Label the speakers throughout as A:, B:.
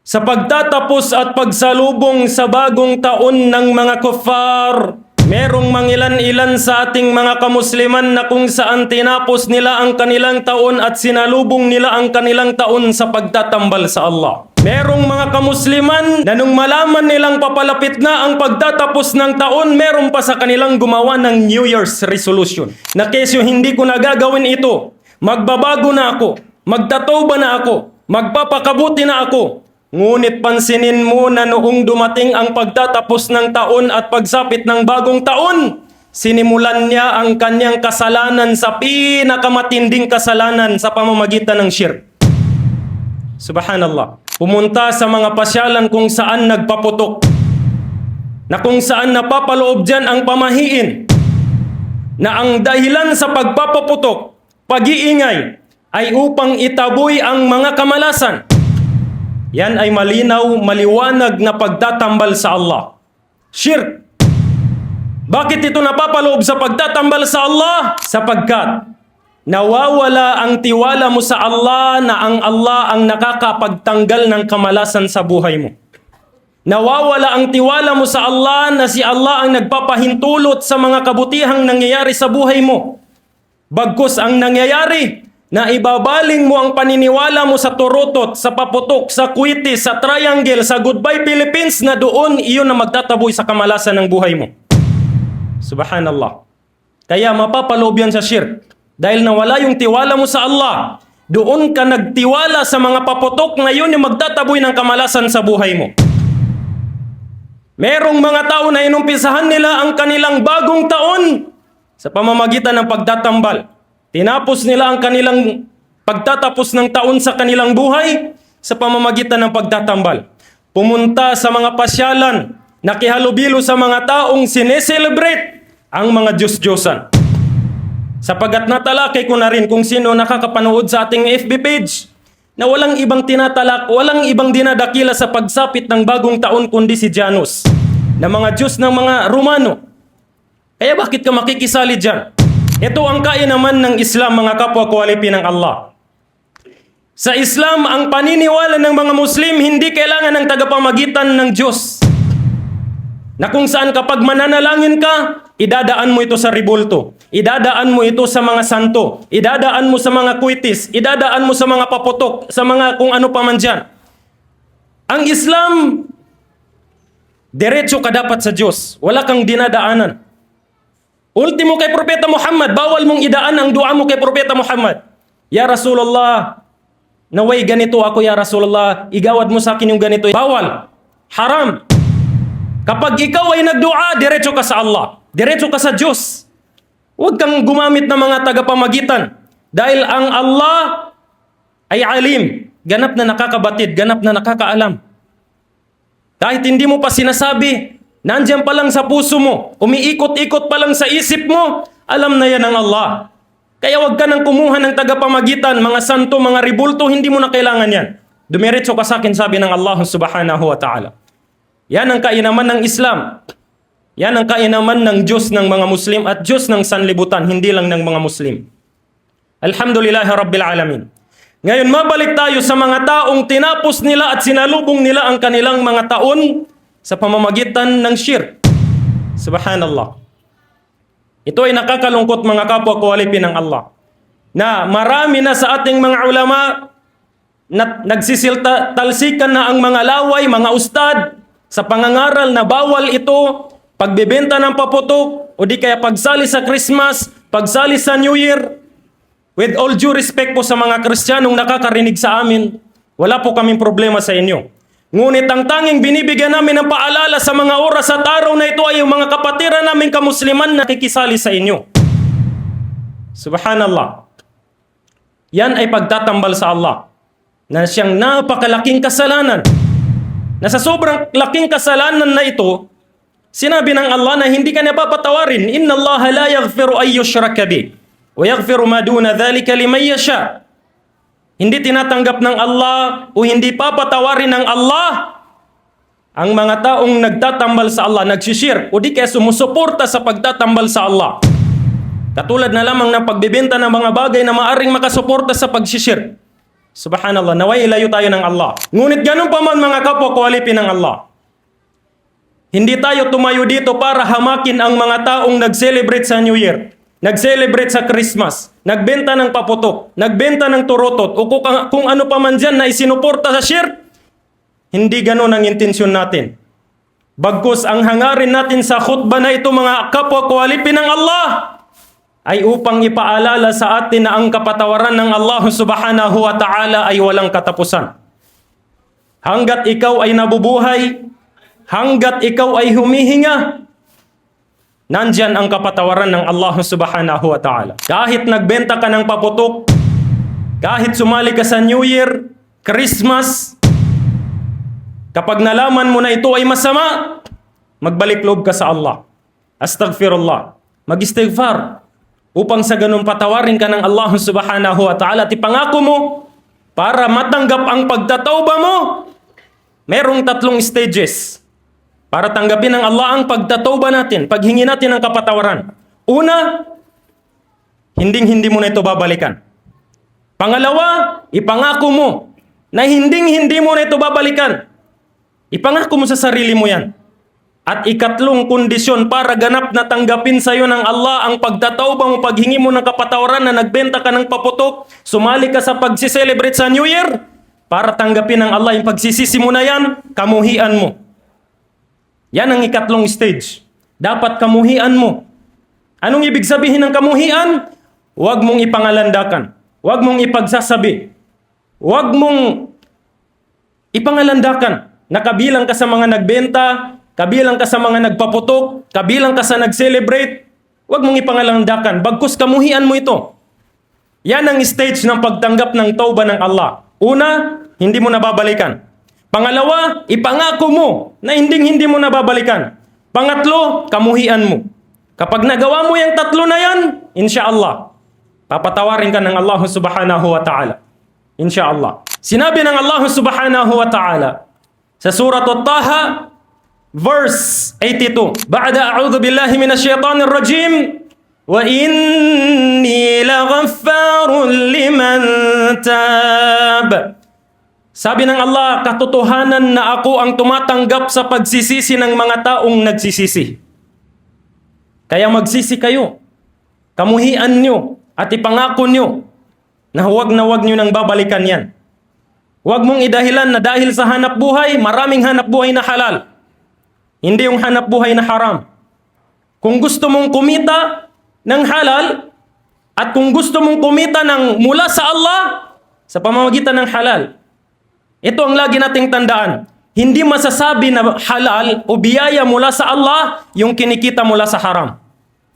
A: sa pagtatapos at pagsalubong sa bagong taon ng mga kuffar. Merong mangilan-ilan sa ating mga kamusliman na kung saan tinapos nila ang kanilang taon at sinalubong nila ang kanilang taon sa pagtatambal sa Allah. Merong mga kamusliman na nung malaman nilang papalapit na ang pagtatapos ng taon, meron pa sa kanilang gumawa ng New Year's resolution. Na kesyo hindi ko na gagawin ito, magbabago na ako, magtatoba na ako, magpapakabuti na ako. Ngunit pansinin mo na noong dumating ang pagtatapos ng taon at pagsapit ng bagong taon, sinimulan niya ang kanyang kasalanan sa pinakamatinding kasalanan sa pamamagitan ng shirk. Subhanallah. Pumunta sa mga pasyalan kung saan nagpaputok, na kung saan napapaloob dyan ang pamahiin, na ang dahilan sa pagpapaputok, pag-iingay, ay upang itaboy ang mga kamalasan. Yan ay malinaw, maliwanag na pagtatambal sa Allah. Shirk. Bakit ito napapaloob sa pagtatambal sa Allah? Sapagkat nawawala ang tiwala mo sa Allah na ang Allah ang nakakapagtanggal ng kamalasan sa buhay mo. Nawawala ang tiwala mo sa Allah na si Allah ang nagpapahintulot sa mga kabutihang nangyayari sa buhay mo. Bagkus ang nangyayari, na ibabaling mo ang paniniwala mo sa turutot, sa paputok, sa kwiti, sa triangle, sa Goodbye Philippines, na doon iyon na magtataboy sa kamalasan ng buhay mo. Subhanallah. Kaya mapapaloob yan sa shirk. Dahil nawala yung tiwala mo sa Allah, doon ka nagtiwala sa mga paputok na yun yung magtataboy ng kamalasan sa buhay mo. Merong mga tao na inumpisahan nila ang kanilang bagong taon sa pamamagitan ng pagtatambal. Tinapos nila ang kanilang pagtatapos ng taon sa kanilang buhay sa pamamagitan ng pagtatambal. Pumunta sa mga pasyalan, nakihalubilo sa mga taong sineselebrate ang mga Diyos-Diyosan. Sapagat natalakay ko na rin kung sino nakakapanood sa ating FB page na walang ibang tinatalak, walang ibang dinadakila sa pagsapit ng bagong taon kundi si Janus, na mga Diyos ng mga Romano. Kaya bakit ka makikisali dyan? Ito ang kainaman ng Islam, mga kapwa kuwalipi ng Allah. Sa Islam, ang paniniwala ng mga Muslim, hindi kailangan ng tagapamagitan ng Diyos. Na kung saan kapag mananalangin ka, idadaan mo ito sa ribulto. Idadaan mo ito sa mga santo. Idadaan mo sa mga kwitis. Idadaan mo sa mga paputok. Sa mga kung ano pa man dyan. Ang Islam, diretso ka dapat sa Diyos. Wala kang dinadaanan. Ultimo kay Propeta Muhammad, bawal mong idaan ang dua mo kay Propeta Muhammad. Ya Rasulullah, naway ganito ako ya Rasulullah, igawad mo sa akin yung ganito. Bawal. Haram. Kapag ikaw ay nagdua, diretso ka sa Allah. Diretso ka sa Diyos. Huwag kang gumamit ng mga tagapamagitan. Dahil ang Allah ay alim. Ganap na nakakabatid, ganap na nakakaalam. Kahit hindi mo pa sinasabi, nandiyan pa lang sa puso mo, umiikot-ikot pa lang sa isip mo, alam na yan ng Allah. Kaya wag ka nang kumuha ng tagapamagitan, mga santo, mga ribulto, hindi mo na kailangan yan. Dumiretso ka sa akin, sabi ng Allah subhanahu wa ta'ala. Yan ang kainaman ng Islam. Yan ang kainaman ng Diyos ng mga Muslim at Diyos ng sanlibutan, hindi lang ng mga Muslim. Alhamdulillahi Rabbil Alamin. Ngayon, mabalik tayo sa mga taong tinapos nila at sinalubong nila ang kanilang mga taon sa pamamagitan ng shirk. Subhanallah. Ito ay nakakalungkot, mga kapwa kuwalipi ng Allah, na marami na sa ating mga ulama na nagsisiltalsikan na ang mga laway, mga ustad, sa pangangaral na bawal ito, pagbebenta ng paputok, o di kaya pagsali sa Christmas, pagsali sa New Year. With all due respect po sa mga Kristiyanong nakakarinig sa amin, wala po kaming problema sa inyo. Ngunit ang tanging binibigyan namin ng paalala sa mga oras at araw na ito ay yung mga kapatiran namin kamusliman na nakikisali sa inyo. Subhanallah. Yan ay pagtatambal sa Allah, na siyang napakalaking kasalanan. Na sa sobrang laking kasalanan na ito, sinabi ng Allah na hindi ka niya papatawarin. Inna Allah la yaghfiru ay yushraka bih, wa yaghfiru ma duna dhalika liman yasha. Hindi tinatanggap ng Allah o hindi papatawarin ng Allah ang mga taong nagtatambal sa Allah, nagsishirk, o di kaya sumusuporta sa pagtatambal sa Allah. Katulad na lamang ng pagbibenta ng mga bagay na maaring makasuporta sa pagsishirk. Subhanallah, naway ilayo tayo ng Allah. Ngunit ganun pa man mga kapwa ko alipin ng Allah. Hindi tayo tumayo dito para hamakin ang mga taong nag-celebrate sa New Year, nag-celebrate sa Christmas, nagbenta ng paputok, nagbenta ng turotot, o kung ano pa man dyan na isinuporta sa shirk. Hindi ganun ang intensyon natin. Bagkus ang hangarin natin sa khutbah na ito mga kapwa ko alipin ng Allah ay upang ipaalala sa atin na ang kapatawaran ng Allah subhanahu wa ta'ala ay walang katapusan. Hanggat ikaw ay nabubuhay, hanggat ikaw ay humihinga, nandyan ang kapatawaran ng Allah subhanahu wa ta'ala. Kahit nagbenta ka ng paputok, kahit sumali ka sa New Year, Christmas, kapag nalaman mo na ito ay masama, magbalik loob ka sa Allah. Astaghfirullah. Mag-istighfar. Upang sa ganun patawarin ka ng Allah subhanahu wa ta'ala at ipangako mo para matanggap ang pagtatawba mo. Merong 3 stages para tanggapin ng Allah ang pagtatawba natin, paghingi natin ng kapatawaran. Una, hindi mo na ito babalikan. Pangalawa, ipangako mo na hindi mo na ito babalikan. Ipangako mo sa sarili mo yan. At ikatlong kondisyon para ganap na tanggapin sa iyo ng Allah ang pagtatawba mo, paghingi mo ng kapatawaran na nagbenta ka ng paputok, sumali ka sa pagsiselebrate sa New Year, para tanggapin ng Allah yung pagsisisi mo na yan, kamuhian mo. Yan ang ikatlong stage. Dapat kamuhian mo. Anong ibig sabihin ng kamuhian? Huwag mong ipangalandakan. Huwag mong ipagsasabi. Huwag mong ipangalandakan na kabilang ka sa mga nagbenta, kabilang ka sa mga nagpaputok, kabilang ka sa nag-celebrate. Huwag mong ipangalandakan. Bagkus kamuhian mo ito. Yan ang stage ng pagtanggap ng tauba ng Allah. Una, hindi mo nababalikan. Pangalawa, ipangako mo na hindi mo nababalikan. Pangatlo, kamuhian mo. Kapag nagawa mo yung 3 na yan, insyaallah, papatawarin ka ng Allah subhanahu wa ta'ala. Insyaallah. Sinabi ng Allah subhanahu wa ta'ala sa Surah At-Taha, verse 82. Ba'da a'udhu billahi minash shaitanir rajim. Wa inni laghaffarun liman tab. Sabi ng Allah, katotohanan na ako ang tumatanggap sa pagsisisi ng mga taong nagsisisi. Kaya magsisi kayo. Kamuhian nyo at ipangako nyo na huwag nyo nang babalikan yan. Huwag mong idahilan na dahil sa hanap buhay, maraming hanap buhay na halal. Hindi yung hanap buhay na haram. Kung gusto mong kumita ng halal at kung gusto mong kumita ng mula sa Allah sa pamamagitan ng halal, ito ang lagi nating tandaan. Hindi masasabi na halal o biyaya mula sa Allah yung kinikita mula sa haram.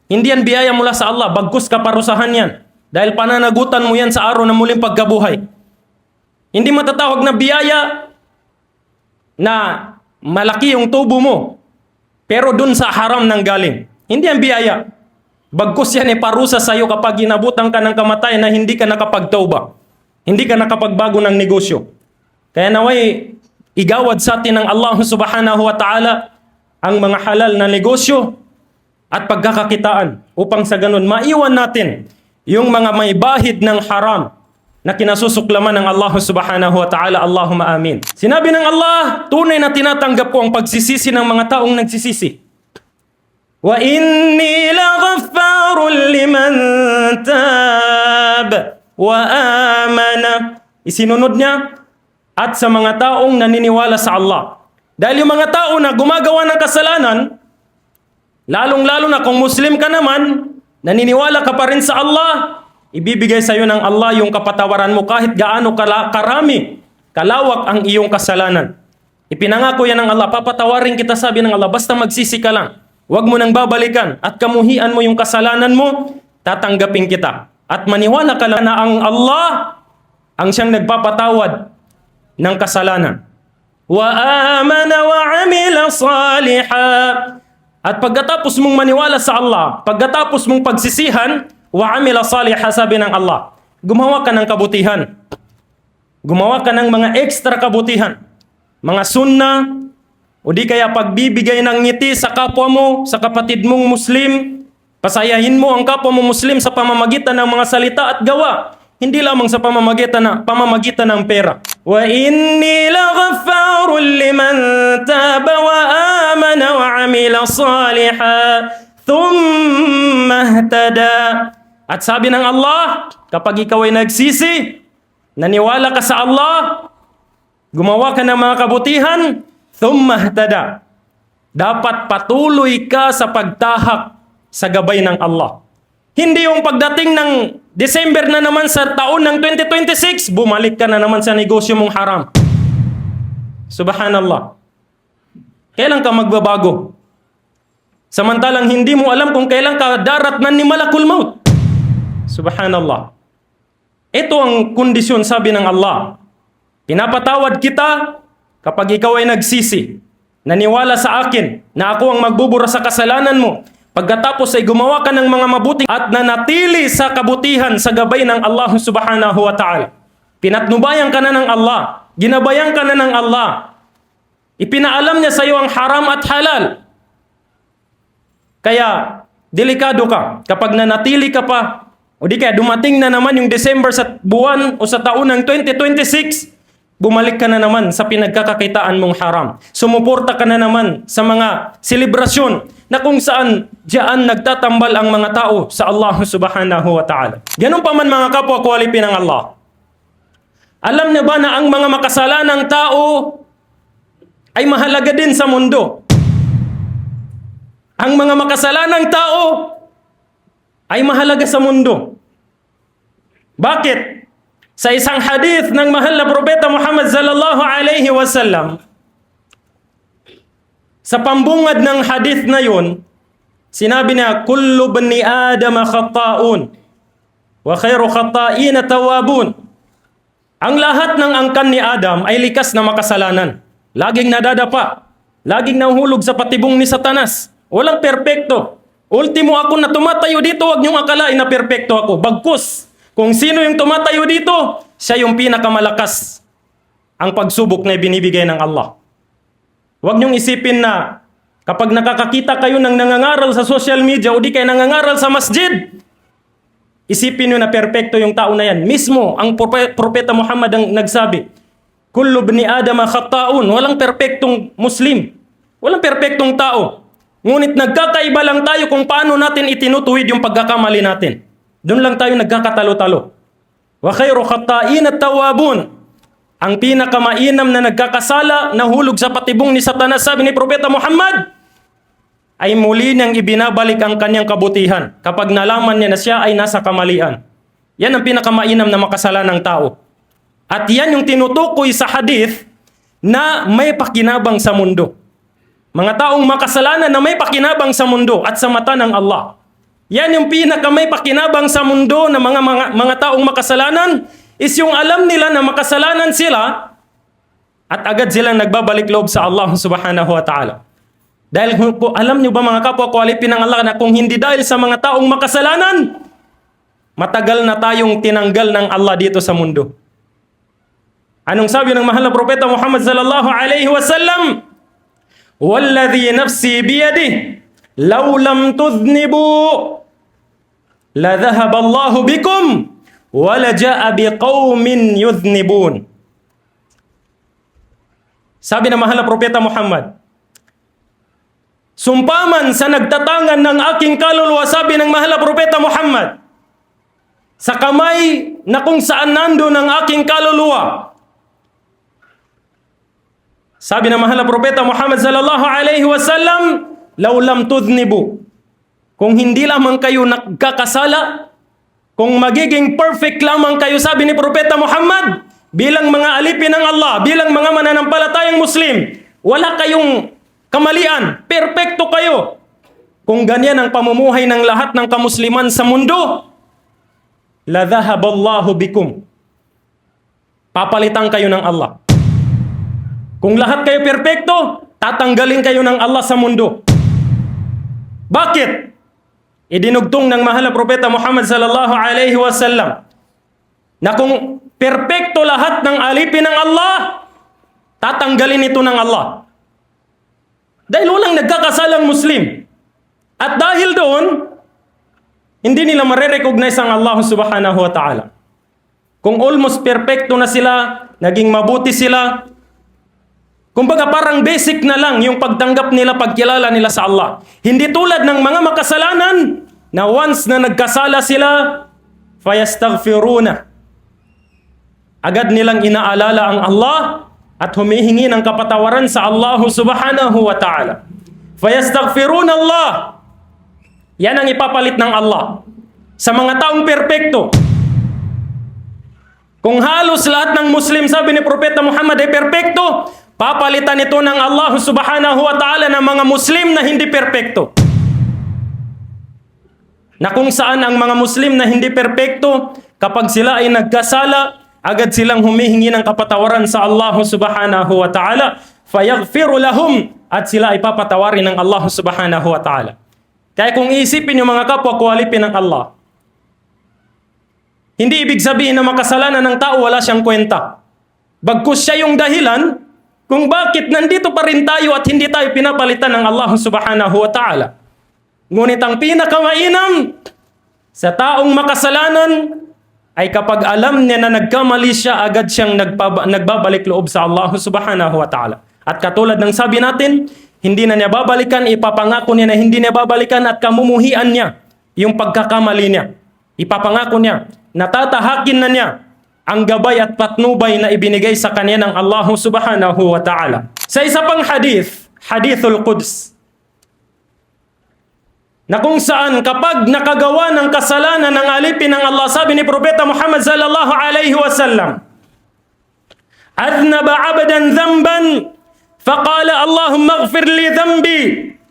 A: Hindi yan biyaya mula sa Allah, bagkus kaparusahan yan. Dahil pananagutan mo yan sa araw ng muling pagkabuhay. Hindi matatawag na biyaya na malaki yung tubo mo, pero dun sa haram nang galing. Hindi ang biyaya. Bagkus yan parusa sa iyo kapag inabutan ka ng kamatayan na hindi ka nakapagtauba. Hindi ka nakapagbago ng negosyo. Kaya naway igawad sa atin ng Allah subhanahu wa ta'ala ang mga halal na negosyo at pagkakakitaan upang sa ganun maiwan natin yung mga may bahid ng haram na kinasusuklaman ng Allah subhanahu wa ta'ala. Allahumma amin. Sinabi ng Allah, tunay na tinatanggap ko ang pagsisisi ng mga taong nagsisisi. Wa inni laghaffarun liman tab wa amana. Isinunod niya, at sa mga taong naniniwala sa Allah. Dahil yung mga tao na gumagawa ng kasalanan, lalong-lalo na kung Muslim ka naman, naniniwala ka pa rin sa Allah, ibibigay sa iyo ng Allah yung kapatawaran mo kahit gaano karami, kalawak ang iyong kasalanan. Ipinangako yan ng Allah, papatawarin kita, sabi ng Allah, basta magsisi ka lang. Huwag mo nang babalikan at kamuhian mo yung kasalanan mo, tatanggapin kita. At maniwala ka lang na ang Allah ang siyang nagpapatawad ng kasalanan. Wa amana wa amila saliha. At pagkatapos mong maniwala sa Allah, pagkatapos mong pagsisihan, wa amila saliha, sabi ng Allah, gumawa ka ng kabutihan. Gumawa ka ng mga extra kabutihan. Mga sunna, o di kaya pagbibigay ng ngiti sa kapwa mo, sa kapatid mong Muslim, pasayahin mo ang kapwa mo Muslim sa pamamagitan ng mga salita at gawa. Hindi lamang sa pamamagitan ng pera. Wa inni laghaffarun liman taba wa amana wa amila salihan thumma ihtada. At sabi ng Allah, kapag ikaw ay nagsisi, naniwala ka sa Allah, gumawa ka ng mga kabutihan, thumma ihtada. Dapat patuloy ka sa pagtahak sa gabay ng Allah. Hindi yung pagdating ng December na naman sa taon ng 2026, bumalik ka na naman sa negosyo mong haram. Subhanallah. Kailan ka magbabago? Samantalang hindi mo alam kung kailan ka daratnan ni Malakul Maut. Subhanallah. Ito ang kondisyon, sabi ng Allah. Pinapatawad kita kapag ikaw ay nagsisi. Naniwala sa akin na ako ang magbubura sa kasalanan mo. Pagkatapos ay gumawa ka ng mga mabuti at nanatili sa kabutihan sa gabay ng Allah subhanahu wa ta'ala. Pinatnubayan ka na ng Allah. Ginabayan ka na ng Allah. Ipinaalam niya sa iyo ang haram at halal. Kaya, delikado ka kapag nanatili ka pa o di kaya dumating na naman yung December sa buwan o sa taon ng 2026, bumalik ka na naman sa pinagkakakitaan mong haram. Sumuporta ka na naman sa mga selebrasyon na kung saan diyan nagtatambal ang mga tao sa Allah subhanahu wa ta'ala. Ganun pa man mga kapwa kwalipi ng Allah. Alam niyo ba na ang mga makasalanang tao ay mahalaga din sa mundo? Ang mga makasalanang tao ay mahalaga sa mundo. Bakit? Sa isang hadith ng mahal na propeta Muhammad sallallahu alaihi wasallam, sa pambungad ng hadith na yun, sinabi niya, kullu bani Adam khata'un wa khairu khata'ina tawabun. Ang lahat ng angkan ni Adam ay likas na makasalanan. Laging nadadapa, laging nahuhulog sa patibong ni Satanas. Walang perpekto. Ultimo ako na tumatayo dito, huwag niyong akalain na perpekto ako. Bagkus, kung sino yung tumatayo dito, siya yung pinakamalakas ang pagsubok na binibigay ng Allah. Huwag niyong isipin na kapag nakakakita kayo ng nangangaral sa social media o di kayo nangangaral sa masjid, isipin niyo na perpekto yung tao na yan. Mismo, ang propeta Muhammad ang nagsabi, kullu bani Adam khata'un. Walang perpektong Muslim. Walang perpektong tao. Ngunit nagkakaiba lang tayo kung paano natin itinutuwid yung pagkakamali natin. Doon lang tayo nagkakatalo-talo. Wa khairu khata'in at tawabun. Ang pinakamainam na nagkakasala, nahulog sa patibong ni Satanas, sabi ni Propeta Muhammad, ay muli niyang ibinabalik ang kanyang kabutihan kapag nalaman niya na siya ay nasa kamalian. Yan ang pinakamainam na makasalanang tao. At yan yung tinutukoy sa hadith na may pakinabang sa mundo. Mga taong makasalanan na may pakinabang sa mundo at sa mata ng Allah. Yan yung may pakinabang sa mundo na mga taong makasalanan is yung alam nila na makasalanan sila at agad silang nagbabalik loob sa Allah subhanahu wa ta'ala. Dahil alam nyo ba mga kapwa kwalipi ng Allah na kung hindi dahil sa mga taong makasalanan, matagal na tayong tinanggal ng Allah dito sa mundo. Anong sabi ng mahal na propeta Muhammad sallallahu alaihi wasallam? Walladhi nafsi biyadih, law lam tudhnibu, la dhahaba Allahu bikum, wa la ja'a biqaumin yudhnibun. Sabi ng mahal na propeta Muhammad, sumpaman sa nagtatangan ng aking kaluluwa, sabi ng mahal na propeta Muhammad, sa kamay na kung saan nando ng aking kaluluwa. Sabi ng mahal na propeta Muhammad sallallahu alaihi wasallam, law lam tudhnibu. Kung hindi lamang kayo nagkakasala, kung magiging perfect lamang kayo, sabi ni propeta Muhammad, bilang mga alipin ng Allah, bilang mga mananampalatayang Muslim, wala kayong kamalian, perpekto kayo. Kung ganyan ang pamumuhay ng lahat ng kamusliman sa mundo, la dhahaballahu bikum. Papalitan kayo ng Allah. Kung lahat kayo perpekto, tatanggalin kayo ng Allah sa mundo. Bakit? Idinugtong ng mahal na propeta Muhammad sallallahu alaihi wasallam na kung perpekto lahat ng alipin ng Allah, tatanggalin ito ng Allah. Dahil walang nagkakasalang Muslim. At dahil doon, hindi nila marirecognize ang Allah subhanahu wa ta'ala. Kung almost perfecto na sila, naging mabuti sila, kumbaga parang basic na lang yung pagtanggap nila, pagkilala nila sa Allah. Hindi tulad ng mga makasalanan na once na nagkasala sila, fayastaghfiruna. Agad nilang inaalala ang Allah at humihingi ng kapatawaran sa Allah subhanahu wa ta'ala. Fayastaghfiruna Allah. Yan ang ipapalit ng Allah sa mga taong perpekto. Kung halos lahat ng Muslim, sabi ni Propeta Muhammad, ay perpekto, papalitan ito ng Allah subhanahu wa ta'ala ng mga Muslim na hindi perpekto. Na kung saan ang mga Muslim na hindi perpekto, kapag sila ay nagkasala, agad silang humihingi ng kapatawaran sa Allah subhanahu wa ta'ala, fayaghfiru lahum, at sila ay papatawarin ng Allah subhanahu wa ta'ala. Kaya kung isipin yung mga kapwa, kualipin ng Allah. Hindi ibig sabihin na makasalanan ng tao, wala siyang kwenta. Bagkus siya yung dahilan kung bakit nandito pa rin tayo at hindi tayo pinapalitan ng Allah subhanahu wa ta'ala. Ngunit ang pinakamainam sa taong makasalanan ay kapag alam niya na nagkamali siya, agad siyang nagbabalik loob sa Allah subhanahu wa ta'ala. At katulad ng sabi natin, hindi na niya babalikan, ipapangako niya na hindi niya babalikan at kamumuhian niya yung pagkakamali niya. Ipapangako niya, natatahakin na niya ang gabay at patnubay na ibinigay sa kanya ng Allah subhanahu wa ta'ala. Sa isa pang hadith, Hadithul Quds, na kung saan kapag nakagawa ng kasalanan ng alipin ng Allah, sabi ni Propeta Muhammad sallallahu alaihi wasallam, "Adnaba 'abdan dhanban, faqala Allahumma ighfir li dhanbi."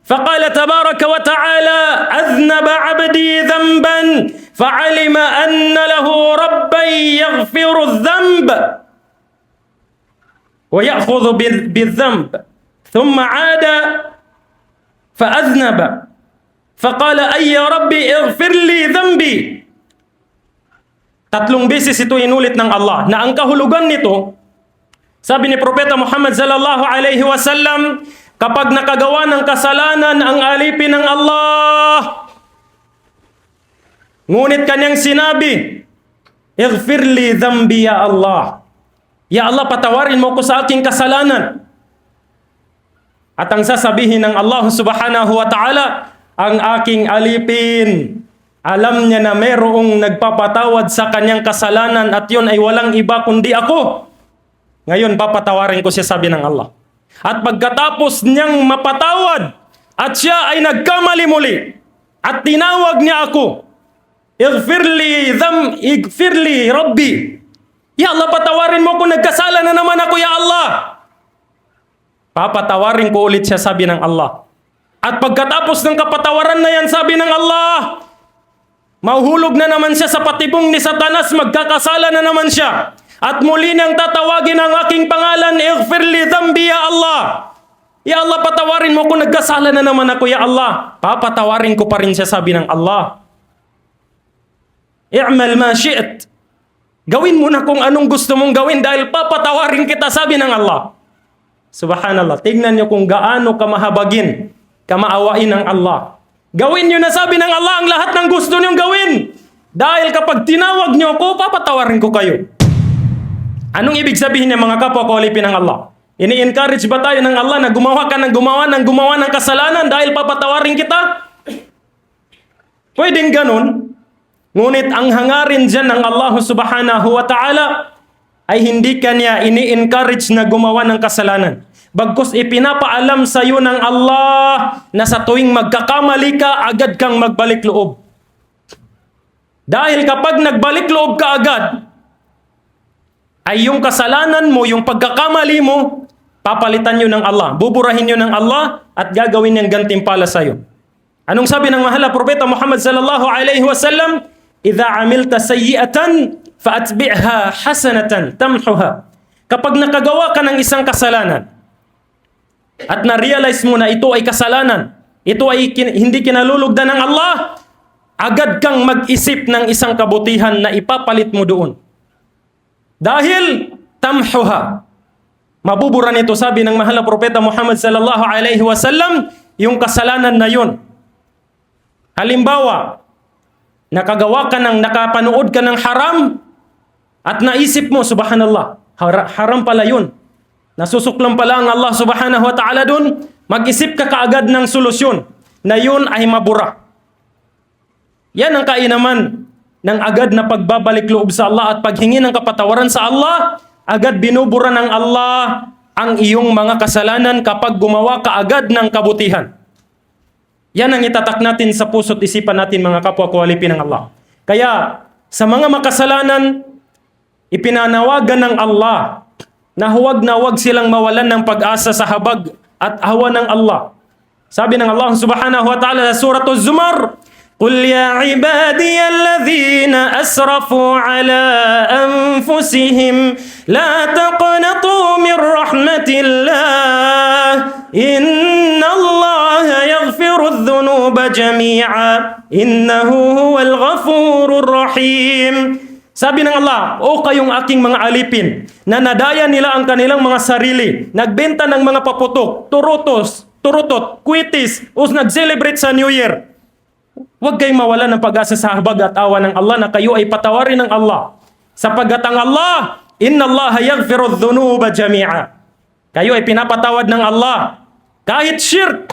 A: فقال تبارك وتعالى أذنب عبدي ذنبا فعلم أن له ربا يغفر الذنب ويأخذ بالذنب ثم عاد فأذنب فقال أي ربي اغفر لي ذنبي. Tatlong beses ito inulit ng Allah na ang kahulugan nito, sabi ni Propeta Muhammad sallallahu alaihi wasallam, kapag nakagawa ng kasalanan ang alipin ng Allah, ngunit kanyang sinabi, "Ighfir li dhanbi ya Allah." Ya Allah, patawarin mo ko sa aking kasalanan. At ang sasabihin ng Allah subhanahu wa ta'ala, ang aking alipin, alam niya na mayroong nagpapatawad sa kanyang kasalanan at yun ay walang iba kundi ako. Ngayon, papatawarin ko siya, sabi ng Allah. At pagkatapos niyang mapatawad at siya ay nagkamali muli at tinawag niya ako, Ighfir li Rabbi. Ya Allah, patawarin mo kung nagkasala na naman ako, ya Allah. Papatawarin ko ulit siya, sabi ng Allah. At pagkatapos ng kapatawaran na yan, sabi ng Allah, mahuhulog na naman siya sa patibong ni Satanas, magkakasala na naman siya. At muli niyang tatawagin ang aking pangalan, Ighfir li dhanbi ya Allah. Ya Allah, patawarin mo kung nagkasala na naman ako, ya Allah. Papatawarin ko pa rin siya, sabi ng Allah. I'mal ma syi't. Gawin mo na kung anong gusto mong gawin dahil papatawarin kita, sabi ng Allah. Subhanallah, tignan niyo kung gaano kamahabagin, kamaawain ng Allah. Gawin niyo na, sabi ng Allah, ang lahat ng gusto niyong gawin. Dahil kapag tinawag niyo ako, papatawarin ko kayo. Anong ibig sabihin niya, mga kapwa ko alipin ng Allah? Ini-encourage ba tayo ng Allah na gumawa ka ng gumawa ng kasalanan dahil papatawarin kita? Pwedeng ganun. Ngunit ang hangarin dyan ng Allah subhanahu wa ta'ala ay hindi kanya ini-encourage na gumawa ng kasalanan. Bagkus ipinapaalam sa iyo ng Allah na sa tuwing magkakamali ka, agad kang magbalik loob. Dahil kapag nagbalik loob ka agad, ay yung kasalanan mo, yung pagkakamali mo, papalitan nyo ng Allah. Buburahin nyo ng Allah at gagawin niyang gantimpala sa iyo. Anong sabi ng mahal na Propeta Muhammad sallallahu alaihi wasallam? "Idza amilta sayyi'atan fa'atbi'ha hasanatan tamhuha." Kapag nakagawa ka ng isang kasalanan at na-realize mo na ito ay kasalanan, ito ay hindi kinalulugdan ng Allah, agad kang mag-isip ng isang kabutihan na ipapalit mo doon. Dahil tamhuha, mabubura nito, sabi ng mahal na Propeta Muhammad sallallahu alaihi wasallam, yung kasalanan na yun. Halimbawa, nakapanood ka ng haram, at naisip mo, subhanallah, haram pala yun. Nasusuklam pala ang Allah subhanahu wa ta'ala dun, mag-isip ka kaagad ng solusyon na yun ay mabura. Yan ang kainaman ng agad na pagbabalik loob sa Allah at paghingi ng kapatawaran sa Allah. Agad binubura ng Allah ang iyong mga kasalanan kapag gumawa ka agad ng kabutihan. Yan ang itatak natin sa puso't isipan natin, mga kapwa kawalipin ng Allah. Kaya sa mga makasalanan, ipinanawagan ng Allah na huwag silang mawalan ng pag-asa sa habag at awa ng Allah. Sabi ng Allah subhanahu wa ta'ala sa surah Az-Zumar, قُلْ يَا عِبَادِيَ الَّذِينَ أَسْرَفُوا عَلَىٰ أَنفُسِهِمْ لَا تَقْنَطُوا مِنْ رَحْمَةِ اللَّهِ إِنَّ اللَّهَ يَغْفِرُ الذُّنُوبَ جَمِيعًا إِنَّهُ هُوَ الْغَفُورُ الرَّحِيمُ. Sabi ng Allah, o kayong aking mga alipin, na nadaya nila ang kanilang mga sarili, nagbenta ng mga paputok, turutot, kwitis, o nag-celebrate sa New Year. Huwag kayong mawala ng pag-asa sa habag at awa ng Allah na kayo ay patawarin ng Allah. Sapagkat ang Allah, inna Allah yaghfiru dhunuba jami'a. Kayo ay pinapatawad ng Allah. Kahit shirk,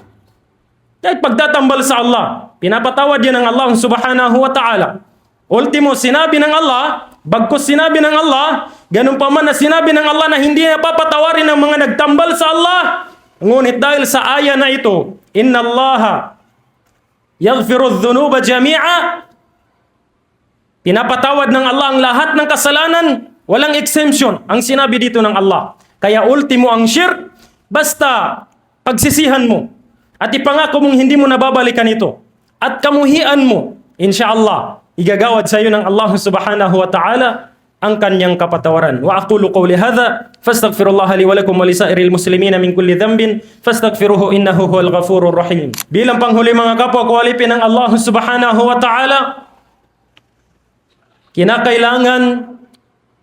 A: kahit pagtatambal sa Allah, pinapatawad yan ng Allah subhanahu wa ta'ala. Ultimo, sinabi ng Allah, bagkus sinabi ng Allah, ganun pa man na sinabi ng Allah na hindi napapatawarin ng mga nagtambal sa Allah. Ngunit dahil sa aya na ito, inna Allah yaghfiru dhunuba jami'a, pinapatawad ng Allah ang lahat ng kasalanan, walang exemption ang sinabi dito ng Allah. Kaya ultimo ang shirk, basta pagsisihan mo at ipangako mong hindi mo nababalikan ito at kamuhian mo, insyaallah, igagawad sa iyo ng Allah subhanahu wa ta'ala ang kanyang kapatawaran. Wa aqulu qawli hadha fastaghfirullaha li wa lakum wa lisairil muslimina min kulli dhanbin fastaghfiruhu innahu huwal ghafurur rahim. Bilang panghuli, mga kapwa kawalipin ng Allah subhanahu wa ta'ala, kinakailangan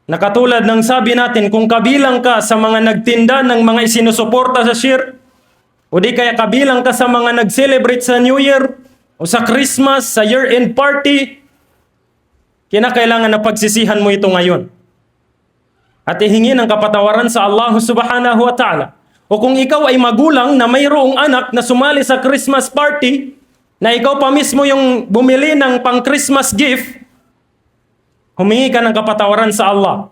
A: na katulad ng sabi natin, kung kabilang ka sa mga nagtinda ng mga isinusuporta sa shirk, o di kaya kabilang ka sa mga nag-celebrate sa New Year o sa Christmas, sa year-end party, kinakailangan na pagsisihan mo ito ngayon at ihingi ng kapatawaran sa Allah subhanahu wa ta'ala. O kung ikaw ay magulang na mayroong anak na sumali sa Christmas party, na ikaw pa mismo yung bumili ng pang-Christmas gift, humingi ka ng kapatawaran sa Allah.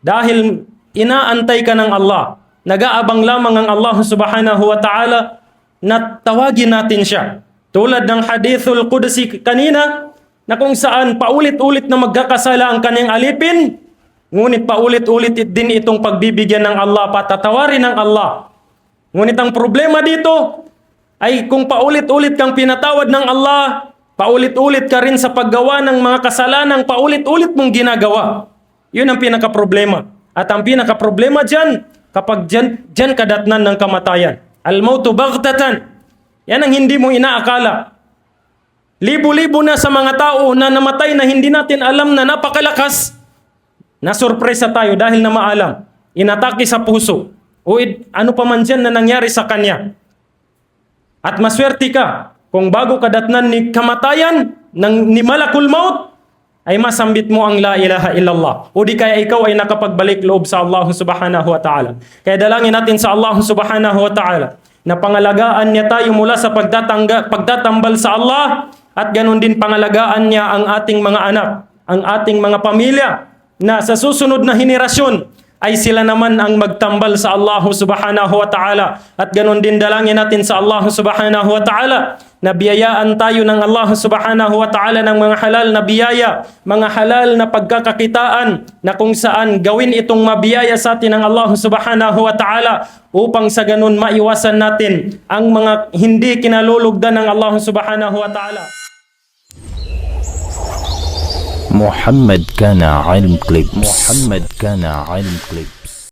A: Dahil inaantay ka ng Allah. Nag-aabang lamang ang Allah subhanahu wa ta'ala na tawagin natin siya. Tulad ng hadithul Qudsi kanina, na kung saan paulit-ulit na magkakasala ang kanyang alipin, ngunit paulit-ulit din itong pagbibigyan ng Allah, patatawarin ng Allah. Ngunit ang problema dito ay kung paulit-ulit kang pinatawad ng Allah, paulit-ulit ka rin sa paggawa ng mga kasalanang paulit-ulit mong ginagawa. Yun ang pinaka-problema. At ang pinaka-problema dyan, kapag dyan kadatnan ng kamatayan. Al-mautu baghtatan. Yan ang hindi mo inaakala. Libo-libo na sa mga tao na namatay na hindi natin alam na napakalakas. Nasurpresa tayo dahil na maalam. Inatake sa puso. O ano pa man dyan na nangyari sa kanya. At maswerte ka kung bago kadatnan ni kamatayan ni Malakul Maut, ay masambit mo ang la ilaha illallah. O di kaya ikaw ay nakapagbalik loob sa Allah subhanahu wa ta'ala. Kaya dalangin natin sa Allah subhanahu wa ta'ala na pangalagaan niya tayo mula sa pagtatambal sa Allah. At ganun din pangalagaan niya ang ating mga anak, ang ating mga pamilya, na sa susunod na henerasyon ay sila naman ang magtambal sa Allah subhanahu wa ta'ala. At ganun din dalangin natin sa Allah subhanahu wa ta'ala na biyayaan tayo ng Allah subhanahu wa ta'ala ng mga halal na biyaya, mga halal na pagkakakitaan, na kung saan gawin itong mabiyaya sa atin ng Allah subhanahu wa ta'ala, upang sa ganun maiwasan natin ang mga hindi kinalulugdan ng Allah subhanahu wa ta'ala.
B: محمد كان علم كليبس.